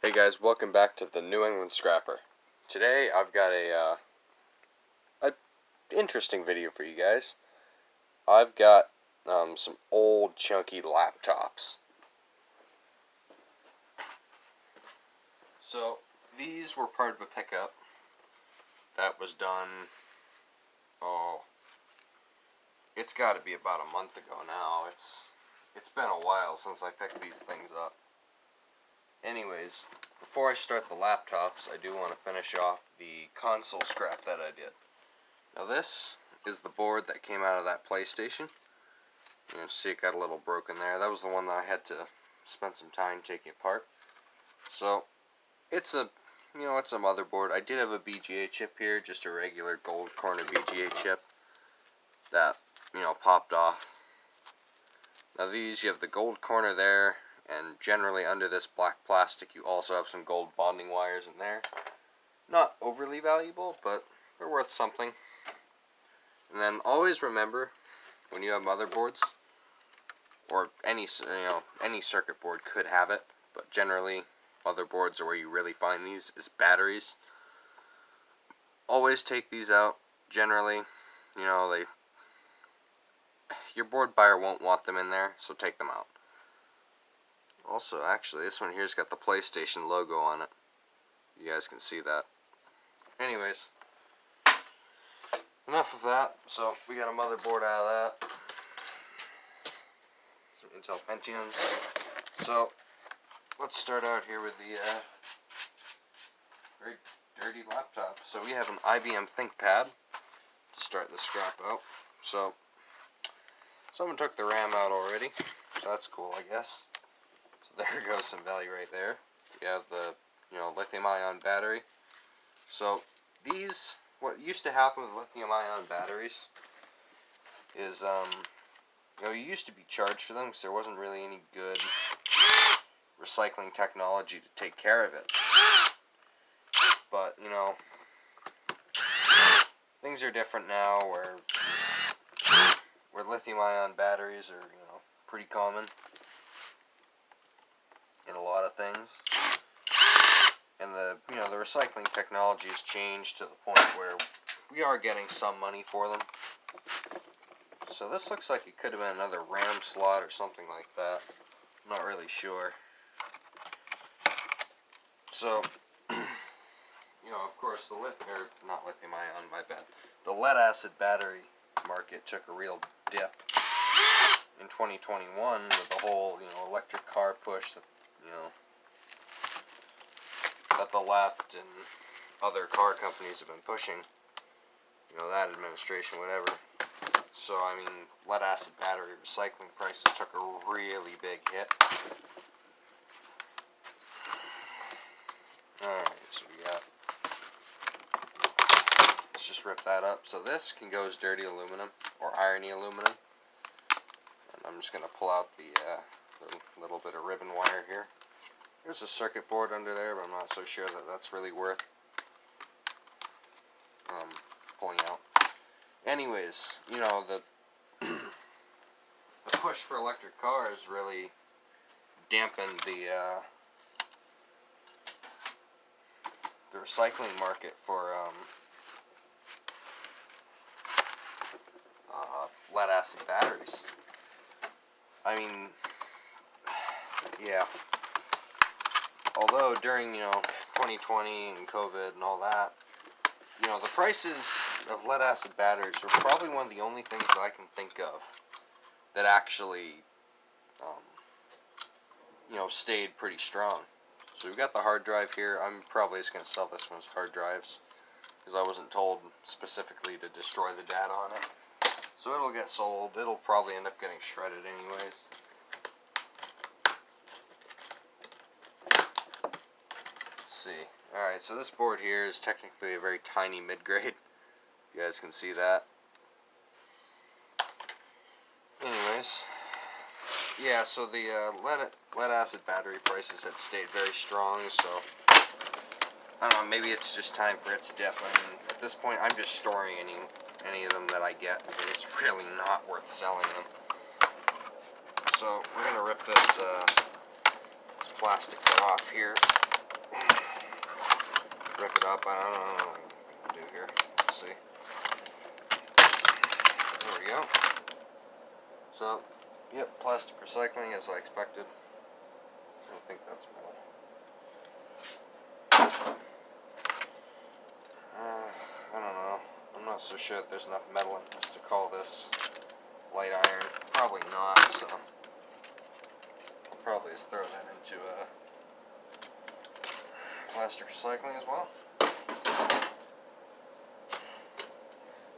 Hey guys, welcome back to the New England Scrapper. Today I've got a interesting video for you guys. I've got some old chunky laptops. So these were part of a pickup that was done, it's got to be about a month ago now. It's been a while since I picked these things up. Anyways, before I start the laptops, I do want to finish off the console scrap that I did. Now this is the board that came out of that PlayStation. You can see it got a little broken there. That was the one that I had to spend some time taking apart. So, it's a motherboard. I did have a BGA chip here, just a regular gold corner BGA chip that, popped off. Now these, you have the gold corner there, and generally under this black plastic you also have some gold bonding wires in there. Not overly valuable, but they're worth something. And then always remember, when you have motherboards, or any circuit board could have it, but generally motherboards are where you really find these, is batteries. Always take these out. Generally, your board buyer won't want them in there, so take them out. Also, actually, this one here's got the PlayStation logo on it. You guys can see that. Anyways, enough of that. So, we got a motherboard out of that. Some Intel Pentiums. So, let's start out here with the very dirty laptop. So, we have an Ibm Thinkpad to start the scrap out. So, someone took the RAM out already, so that's cool, I guess. There goes some value right there. We have the, lithium-ion battery. So these, what used to happen with lithium-ion batteries is, you used to be charged for them because there wasn't really any good recycling technology to take care of it. But, things are different now where lithium-ion batteries are, pretty common in a lot of things, and the recycling technology has changed to the point where we are getting some money for them. So this looks like it could have been another RAM slot or something like that. I'm not really sure. So, of course, the lead acid battery market took a real dip in 2021 with the whole, electric car push that that the left and other car companies have been pushing, that administration, whatever. So, lead acid battery recycling prices took a really big hit. Alright, so let's just rip that up. So this can go as dirty aluminum, or irony aluminum. And I'm just going to pull out the little bit of ribbon wire here. There's a circuit board under there, but I'm not so sure that that's really worth pulling out. Anyways, the push for electric cars really dampened the recycling market for lead acid batteries. Yeah. Although during, 2020 and COVID and all that, the prices of lead acid batteries were probably one of the only things that I can think of that actually, stayed pretty strong. So we've got the hard drive here. I'm probably just going to sell this one as hard drives, because I wasn't told specifically to destroy the data on it. So it'll get sold. It'll probably end up getting shredded anyways. Alright, so this board here is technically a very tiny mid-grade. You guys can see that. Anyways, yeah, so the lead acid battery prices had stayed very strong, so I don't know, maybe it's just time for its dip. At this point, I'm just storing any of them that I get, because it's really not worth selling them. So we're going to rip this plastic off here. rip it up. I don't know what I'm going to do here. Let's see. There we go. So, yep, plastic recycling as I expected. I don't think that's metal. I don't know. I'm not so sure that there's enough metal in this to call this light iron. Probably not, so I'll probably just throw that into plastic recycling as well.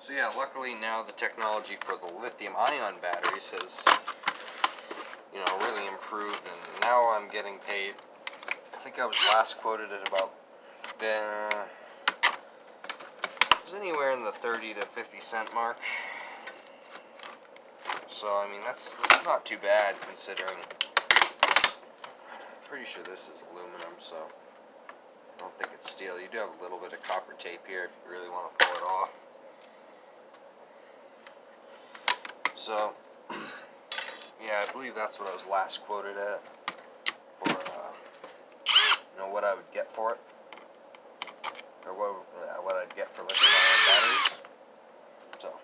So yeah, luckily now the technology for the lithium-ion batteries has, you know, really improved, and now I'm getting paid. I think I was last quoted at about it was anywhere in the 30 to 50 cent mark. So I mean that's not too bad considering. Pretty sure this is aluminum, so I don't think it's steel. You do have a little bit of copper tape here if you really want to pull it off. So, yeah, I believe that's what I was last quoted at for, you know, what I would get for it, or what I'd get for lithium-ion batteries. So,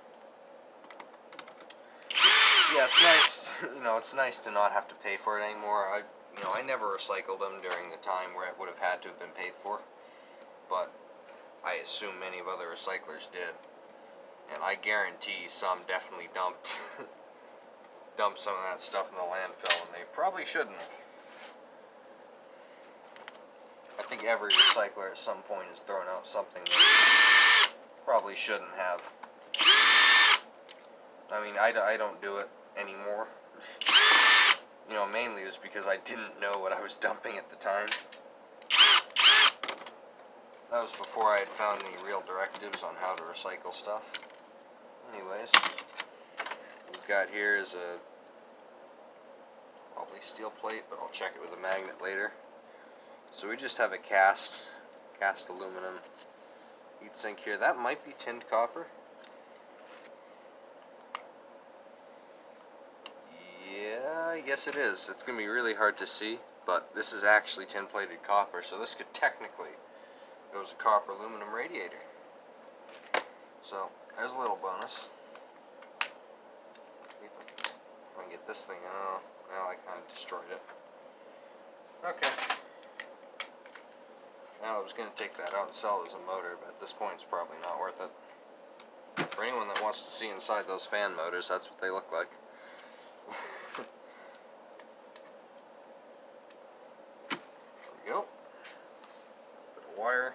yeah, it's nice. You know, it's nice to not have to pay for it anymore. I never recycled them during the time where it would have had to have been paid for, but I assume many of other recyclers did. And I guarantee some definitely dumped some of that stuff in the landfill, and they probably shouldn't. I think every recycler at some point has thrown out something that probably shouldn't have. I mean, I don't do it anymore. You know, mainly it was because I didn't know what I was dumping at the time. That was before I had found any real directives on how to recycle stuff. Anyways, we've got here is a probably steel plate, but I'll check it with a magnet later. So we just have a cast aluminum heatsink here. That might be tinned copper. Yeah, I guess it is. It's going to be really hard to see, but this is actually tin plated copper, so this could technically go as a copper aluminum radiator. So there's a little bonus. If I can get this thing out, well, I kind of destroyed it. Okay. Now I was going to take that out and sell it as a motor, but at this point it's probably not worth it. For anyone that wants to see inside those fan motors, that's what they look like. There we go. Bit of wire.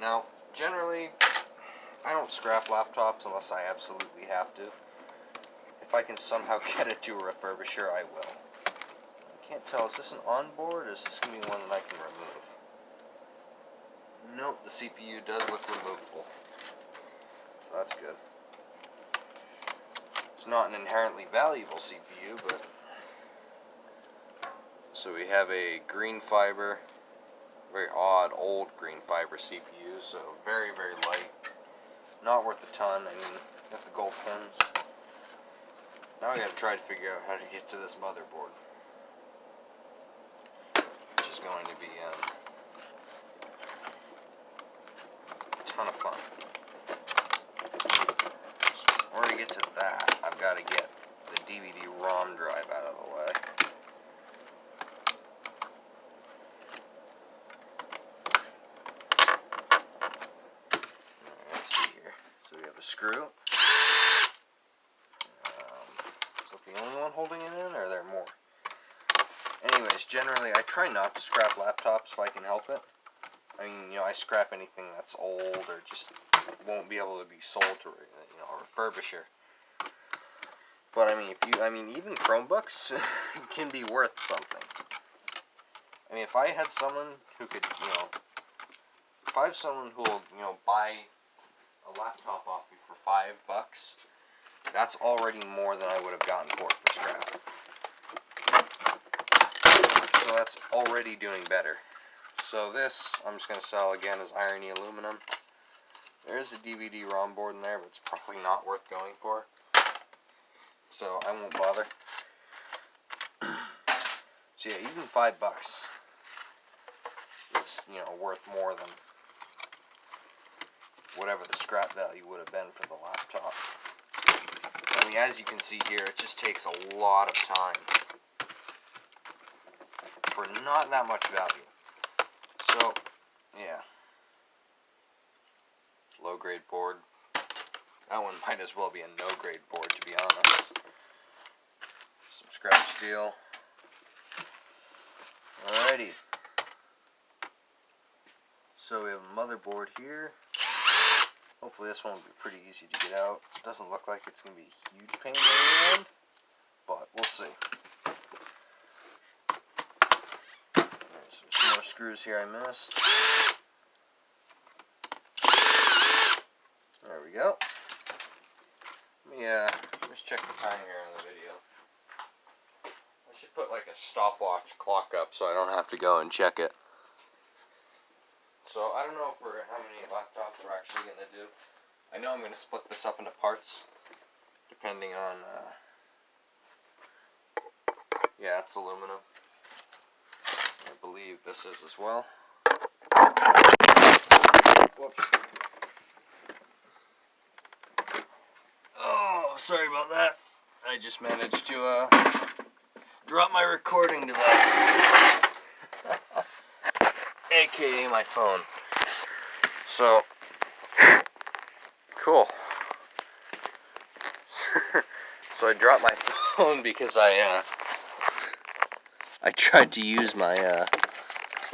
Now, generally, I don't scrap laptops unless I absolutely have to. If I can somehow get it to a refurbisher, I will. I can't tell, is this an onboard, or is this going to be one that I can remove? Nope, the CPU does look removable. So that's good. It's not an inherently valuable CPU, but... So we have a green fiber, very odd, old green fiber CPU, so very, very light. Not worth a ton. I mean, got the gold pins. Now I gotta try to figure out how to get to this motherboard, which is going to be a ton of fun. So in order to get to that, I've got to get the DVD-ROM drive out of the way. Let's see here. So we have a screw. The only one holding it in, or are there more? Anyways, generally I try not to scrap laptops if I can help it. I mean, you know, I scrap anything that's old or just won't be able to be sold to, you know, a refurbisher. But I mean, even Chromebooks can be worth something. I mean, if I had someone who could, you know, if I have someone who will, you know, buy a laptop off me for $5. That's already more than I would have gotten for it for scrap. So that's already doing better. So this, I'm just going to sell again as irony aluminum. There is a DVD-ROM board in there, but it's probably not worth going for. So I won't bother. So yeah, even $5 is, you know, worth more than whatever the scrap value would have been for the laptop. I mean, as you can see here, it just takes a lot of time for not that much value. So, yeah. Low grade board. That one might as well be a no grade board, to be honest. Some scrap steel. Alrighty. So we have a motherboard here. Hopefully this one will be pretty easy to get out. Doesn't look like it's going to be a huge pain in the end, but we'll see. Alright, so some more screws here I missed. There we go. Let me just check the time here on the video. I should put like a stopwatch clock up so I don't have to go and check it. So I don't know how many laptops we're actually going to do. I know I'm going to split this up into parts, depending on, yeah, it's aluminum. I believe this is as well. Whoops. Oh, sorry about that. I just managed to drop my recording device. AKA my phone. So, cool. So I dropped my phone because I tried to use my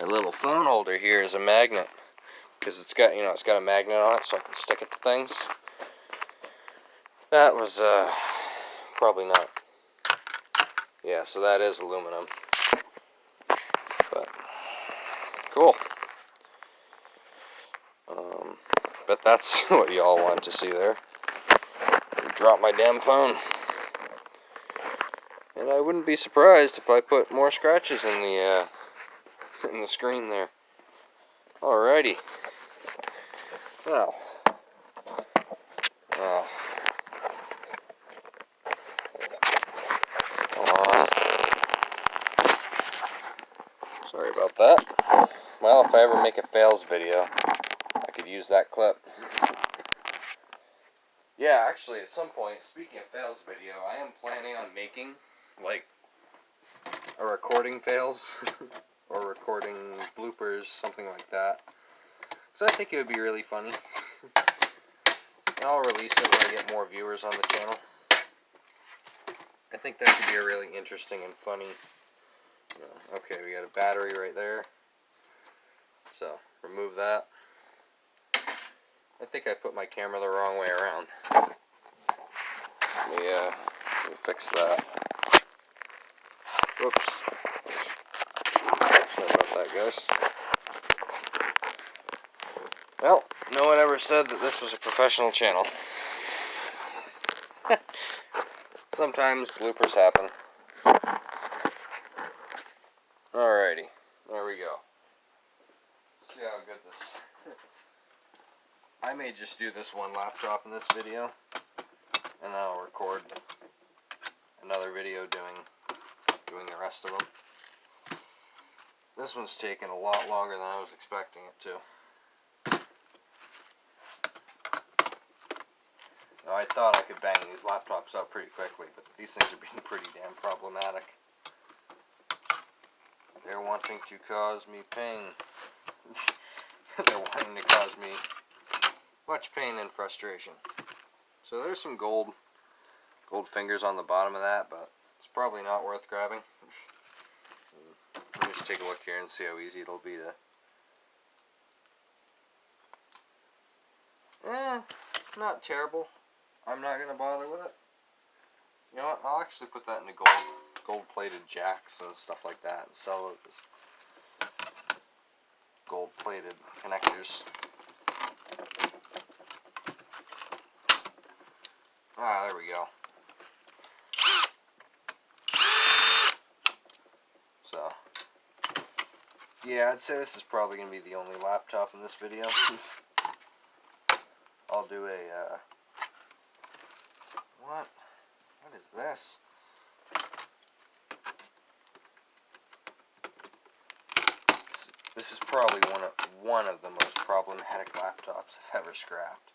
my little phone holder here as a magnet, because it's got, you know, it's got a magnet on it so I can stick it to things. That was probably not. Yeah, so that is aluminum. But cool. But that's what y'all want to see there. Drop my damn phone. And I wouldn't be surprised if I put more scratches in the screen there. Alrighty. Well. Oh. Come on. Sorry about that. Well, if I ever make a fails video, I could use that clip. Yeah, actually, at some point, speaking of fails video, I am planning on making, like, a recording fails, or recording bloopers, something like that. Because I think it would be really funny. And I'll release it when I get more viewers on the channel. I think that could be a really interesting and funny. Okay, we got a battery right there. So, remove that. I think I put my camera the wrong way around. Let me fix that. Whoops. Sorry about that, guys. Well, no one ever said that this was a professional channel. Sometimes bloopers happen. Alrighty, there we go. See how good this. I may just do this one laptop in this video, and then I'll record another video doing the rest of them. This one's taken a lot longer than I was expecting it to. Now, I thought I could bang these laptops out pretty quickly, but these things are being pretty damn problematic. They're wanting to cause me pain. They're wanting to cause me much pain and frustration. So there's some gold fingers on the bottom of that, but it's probably not worth grabbing. Let me just take a look here and see how easy it'll be to... not terrible. I'm not going to bother with it. You know what, I'll actually put that into gold-plated jacks and stuff like that and sell it as gold-plated connectors. Ah, there we go. So, yeah, I'd say this is probably going to be the only laptop in this video. I'll do a, What is this? This is probably one of the most problematic laptops I've ever scrapped.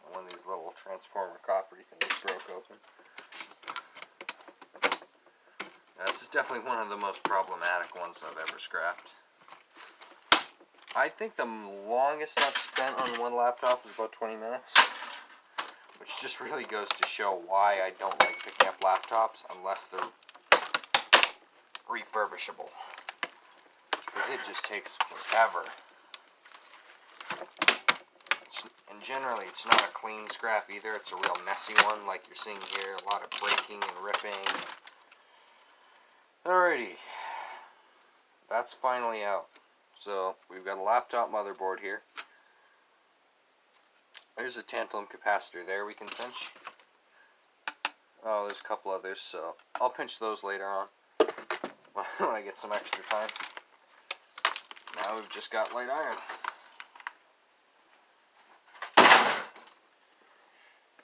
One of these little transformer coppery things broke open. Now, this is definitely one of the most problematic ones I've ever scrapped. I think the longest I've spent on one laptop was about 20 minutes. Which just really goes to show why I don't like picking up laptops unless they're refurbishable. Because it just takes forever. And generally it's not a clean scrap either. It's a real messy one like you're seeing here. A lot of breaking and ripping. Alrighty. That's finally out. So we've got a laptop motherboard here. There's a tantalum capacitor there we can pinch. Oh, there's a couple others, so I'll pinch those later on when I get some extra time. Now we've just got light iron.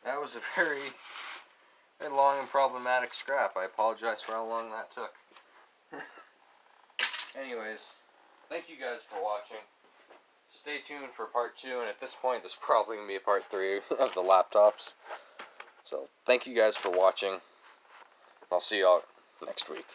That was a very long and problematic scrap. I apologize for how long that took. Anyways, thank you guys for watching. Stay tuned for part 2, and at this point, this is probably going to be a part 3 of the laptops. So, thank you guys for watching. I'll see y'all next week.